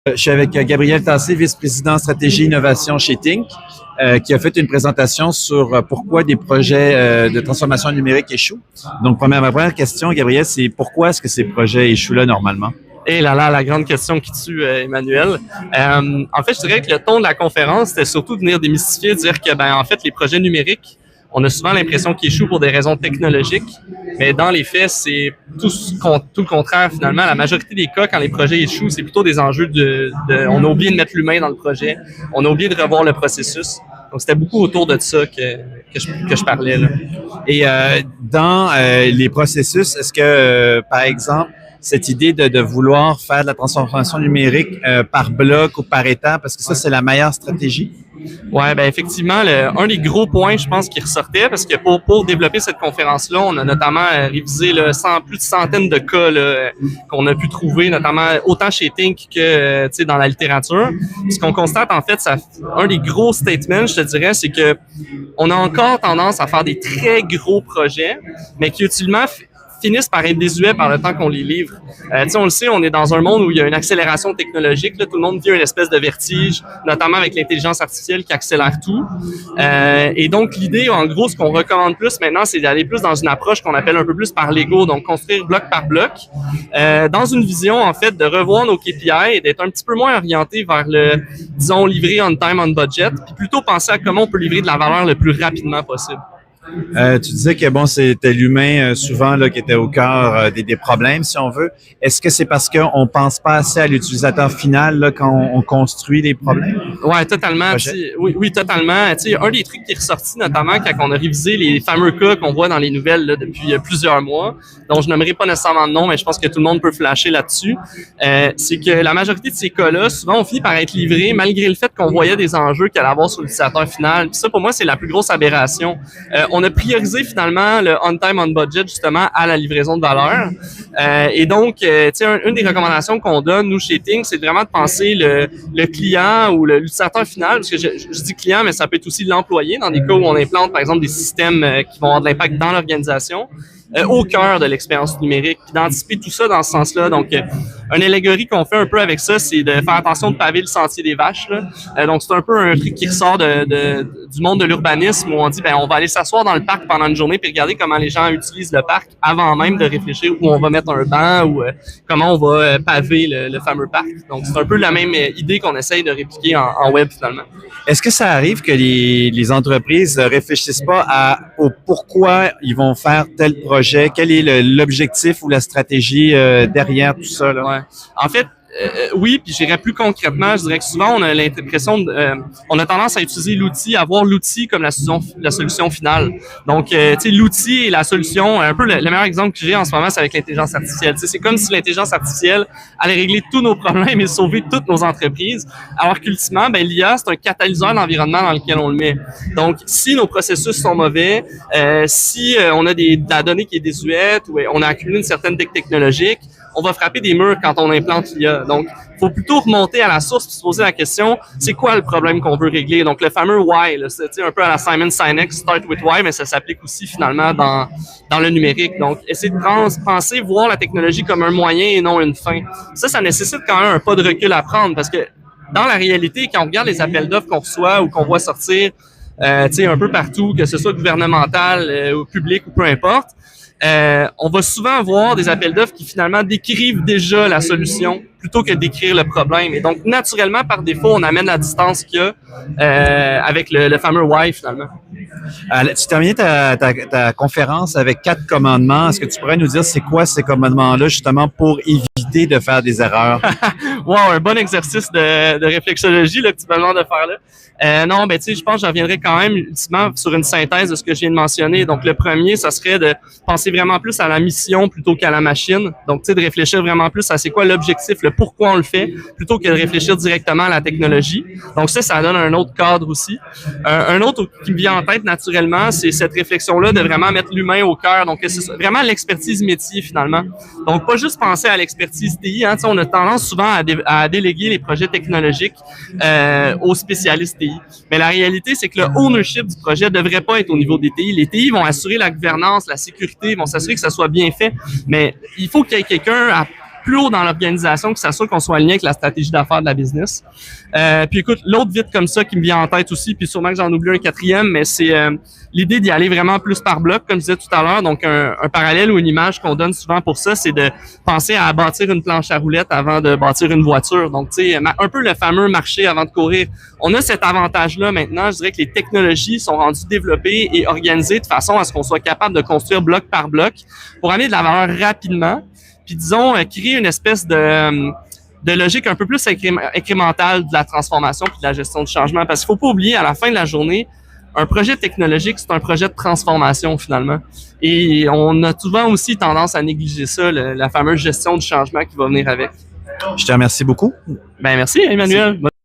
Je suis avec Gabriel Tassé, vice-président stratégie innovation chez Think, qui a fait une présentation sur pourquoi des projets de transformation numérique échouent. Donc, ma première question, Gabriel, c'est pourquoi est-ce que ces projets échouent là normalement? Et là là, la grande question qui tue Emmanuel. En fait, je dirais que le ton de la conférence, c'était surtout de venir démystifier, dire que, en fait, les projets numériques, on a souvent l'impression qu'ils échouent pour des raisons technologiques, mais dans les faits, c'est tout le contraire finalement. La majorité des cas, quand les projets échouent, c'est plutôt des enjeux on a oublié de mettre l'humain dans le projet, on a oublié de revoir le processus. Donc, c'était beaucoup autour de ça que je parlais, là. Et dans les processus, est-ce que, par exemple, cette idée de vouloir faire de la transformation numérique par bloc ou par étape, parce que ça, c'est la meilleure stratégie? Ouais, effectivement, un des gros points, je pense, qui ressortait, parce que pour développer cette conférence-là, on a notamment révisé plus de centaines de cas là, qu'on a pu trouver, notamment autant chez Think que dans la littérature. Ce qu'on constate, en fait, un des gros statements, je te dirais, c'est que on a encore tendance à faire des très gros projets, mais qui utilement finissent par être désuets par le temps qu'on les livre. On le sait, on est dans un monde où il y a une accélération technologique. Là, tout le monde vit une espèce de vertige, notamment avec l'intelligence artificielle qui accélère tout. Et donc, l'idée, en gros, ce qu'on recommande plus maintenant, c'est d'aller plus dans une approche qu'on appelle un peu plus par Lego, donc construire bloc par bloc, dans une vision, en fait, de revoir nos KPI et d'être un petit peu moins orienté vers disons, livrer on time, on budget, puis plutôt penser à comment on peut livrer de la valeur le plus rapidement possible. Tu disais que c'était l'humain souvent là qui était au cœur des problèmes, si on veut. Est-ce que c'est parce qu'on pense pas assez à l'utilisateur final là, quand on construit les problèmes? Ouais, totalement. Oui, totalement. Un des trucs qui est ressorti notamment quand on a révisé les fameux cas qu'on voit dans les nouvelles là, depuis plusieurs mois, dont je nommerai pas nécessairement de nom, mais je pense que tout le monde peut flasher là-dessus. C'est que la majorité de ces cas-là, souvent, on finit par être livrés malgré le fait qu'on voyait des enjeux qu'il allait avoir sur l'utilisateur final. Puis ça, pour moi, c'est la plus grosse aberration. On a priorisé finalement le on-time, on-budget justement à la livraison de valeur. Et donc, une des recommandations qu'on donne, nous, chez Think, c'est vraiment de penser le client ou l'utilisateur final, parce que je dis client, mais ça peut être aussi l'employé dans des cas où on implante, par exemple, des systèmes qui vont avoir de l'impact dans l'organisation. Au cœur de l'expérience numérique, puis d'anticiper tout ça dans ce sens-là. Donc, une allégorie qu'on fait un peu avec ça, c'est de faire attention de paver le sentier des vaches. Là. Donc, c'est un peu un truc qui ressort du monde de l'urbanisme où on dit, on va aller s'asseoir dans le parc pendant une journée puis regarder comment les gens utilisent le parc avant même de réfléchir où on va mettre un banc ou comment on va paver le fameux parc. Donc, c'est un peu la même idée qu'on essaye de répliquer en web, finalement. Est-ce que ça arrive que les entreprises réfléchissent pas au pourquoi ils vont faire tel projet? Quel est l'objectif ou la stratégie derrière tout ça? Là? Ouais. En fait, oui, puis j'irais plus concrètement, je dirais que souvent on a l'impression on a tendance à utiliser l'outil, à voir l'outil comme la solution finale. Donc, l'outil et la solution, un peu le meilleur exemple que j'ai en ce moment, c'est avec l'intelligence artificielle. C'est comme si l'intelligence artificielle allait régler tous nos problèmes et sauver toutes nos entreprises, alors qu'ultimement, l'IA, c'est un catalyseur de l'environnement dans lequel on le met. Donc, si nos processus sont mauvais, si on a de la donnée qui est désuète ou on a accumulé une certaine technologique, on va frapper des murs quand on implante l'IA. Donc, il faut plutôt remonter à la source et se poser la question, c'est quoi le problème qu'on veut régler? Donc, le fameux why, là, c'est un peu à la Simon Sinek, start with why, mais ça s'applique aussi finalement dans le numérique. Donc, essayer de penser, voir la technologie comme un moyen et non une fin. Ça nécessite quand même un pas de recul à prendre parce que dans la réalité, quand on regarde les appels d'offres qu'on reçoit ou qu'on voit sortir, un peu partout, que ce soit gouvernemental ou public ou peu importe, on va souvent voir des appels d'offres qui finalement décrivent déjà la solution plutôt que d'écrire le problème. Et donc, naturellement, par défaut, on amène la distance qu'il y a avec le fameux why, finalement. Tu terminais ta conférence avec 4 commandements. Est-ce que tu pourrais nous dire c'est quoi ces commandements-là, justement, pour éviter de faire des erreurs? Wow, un bon exercice de réflexologie là, que tu me demandes de faire là. Non, je pense que je reviendrai quand même ultimement sur une synthèse de ce que je viens de mentionner. Donc, le premier, ça serait de penser vraiment plus à la mission plutôt qu'à la machine. Donc, de réfléchir vraiment plus à c'est quoi l'objectif, le pourquoi on le fait, plutôt que de réfléchir directement à la technologie. Donc, ça donne un autre cadre aussi. Un autre qui me vient en tête naturellement, c'est cette réflexion-là de vraiment mettre l'humain au cœur. Donc, c'est vraiment l'expertise métier finalement. Donc, pas juste penser à l'expertise TI. Hein, on a tendance souvent à déléguer les projets technologiques aux spécialistes TI. Mais la réalité, c'est que le ownership du projet ne devrait pas être au niveau des TI. Les TI vont assurer la gouvernance, la sécurité, vont s'assurer que ça soit bien fait. Mais il faut qu'il y ait quelqu'un plus haut dans l'organisation qui s'assure qu'on soit aligné avec la stratégie d'affaires de la business. Puis écoute, l'autre vite comme ça qui me vient en tête aussi, puis sûrement que j'en oublie un quatrième, mais c'est l'idée d'y aller vraiment plus par bloc, comme je disais tout à l'heure. Donc, un parallèle ou une image qu'on donne souvent pour ça, c'est de penser à bâtir une planche à roulettes avant de bâtir une voiture. Donc, tu sais, un peu le fameux marcher avant de courir. On a cet avantage-là maintenant. Je dirais que les technologies sont rendues développées et organisées de façon à ce qu'on soit capable de construire bloc par bloc pour amener de la valeur rapidement. Puis, disons, créer une espèce de logique un peu plus incrémentale de la transformation puis de la gestion du changement. Parce qu'il faut pas oublier, à la fin de la journée, un projet technologique, c'est un projet de transformation, finalement. Et on a souvent aussi tendance à négliger ça, la fameuse gestion du changement qui va venir avec. Je te remercie beaucoup. Ben merci, Emmanuel. Merci.